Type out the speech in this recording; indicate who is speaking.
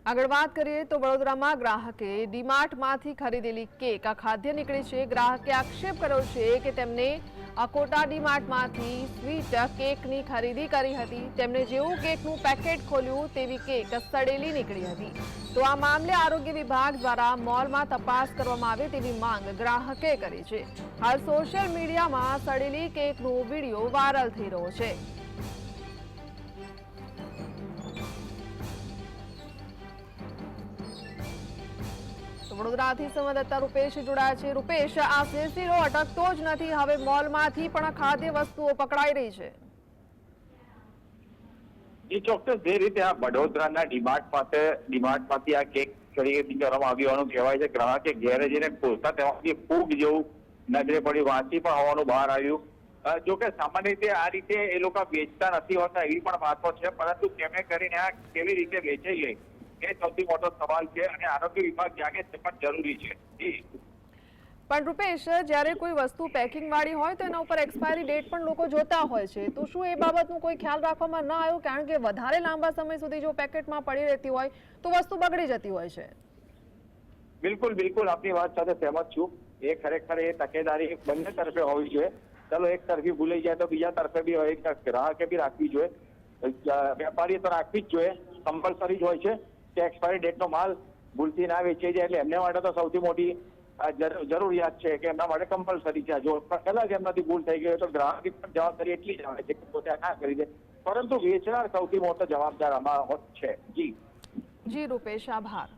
Speaker 1: આગળ વાત કરીએ તો વડોદરામાં ગ્રાહકે ડીમાર્ટમાંથી ખરીદેલી કેક અખાદ્ય નીકળી છે। ગ્રાહકે આક્ષેપ કર્યો છે કે તેમને અકોટા ડીમાર્ટમાંથી સ્વીટ કેકની ખરીદી કરી હતી। તેમણે જેવું કેકનું પેકેટ ખોલ્યું તેવી કેક સડેલી નીકળી હતી। તો આ મામલે આરોગ્ય વિભાગ દ્વારા મોલમાં તપાસ કરવામાં આવે તેવી માંગ ગ્રાહકે કરી છે। હાલ સોશિયલ મીડિયામાં સડેલી કેકનો વિડીયો વાયરલ થઈ રહ્યો છે। વડોદરાથી સંવાદદાતા રૂપેશ જોડાયા છે। રૂપેશ, આ સિલસિલો અટકતો જ નથી, હવે મોલમાંથી પણ ખાદ્ય વસ્તુઓ પકડાઈ રહી છે।
Speaker 2: જે ચોક્કસ જે રીતે આ વડોદરાના ડીમાર્ટમાંથી આ કેક ખરીદી કરવામાં આવી હોવાનું કહેવાય છે। ગ્રાહકે ઘેરે જઈને ખોલતા તેમાંથી ફૂગ જેવું નજરે પડ્યું, વાંચી પણ હોવાનું બહાર આવ્યું। જોકે સામાન્ય રીતે આ રીતે એ લોકો વેચતા નથી હોતા એવી પણ વાતો છે, પરંતુ કેમે કરીને આ કેવી રીતે વેચાઈ ગઈ એ સૌથી મોટો સવાલ છે અને આરોગ્ય વિભાગ જાગે તે પણ જરૂરી છે।
Speaker 1: પણ રૂપેશ, જ્યારે કોઈ વસ્તુ પેકિંગ વાળી હોય તો એના ઉપર એક્સપાયરી ડેટ પણ લોકો જોતા હોય છે, તો શું એ બાબતનું કોઈ ખ્યાલ રાખવામાં ન આવ્યો? કારણ કે વધારે લાંબા સમય સુધી જો પેકેટમાં પડી રહેતી હોય તો વસ્તુ બગડી જતી હોય છે।
Speaker 2: બિલકુલ આપની વાત સાથે સહેમત છું। એ ખરેખર એ તકેદારી બંને તરફે હોવી જોઈએ। ચાલો એક તરફી ભૂલાઈ જાય તો બીજા તરફે બી હોય, ગ્રાહકે બી રાખવી જોઈએ, વેપારીએ તો રાખવી જ જોઈએ, કમ્પલસરી જ હોય છે કે એક્સપાયરી ડેટનો માલ ભૂલથી ના વેચાઈ જાય। એટલે એમને માટે તો સૌથી મોટી જરૂરિયાત છે કે એમના માટે કમ્પલસરી છે। જો કદાચ એમનાથી ભૂલ થઈ ગઈ તો ગ્રાહકની પણ જવાબદારી એટલી જ આવે છે કે પોતે ના કરી દે, પરંતુ વેચનાર સૌથી મોટો જવાબદાર આમાં છે। જી
Speaker 1: રૂપેશ, આભાર।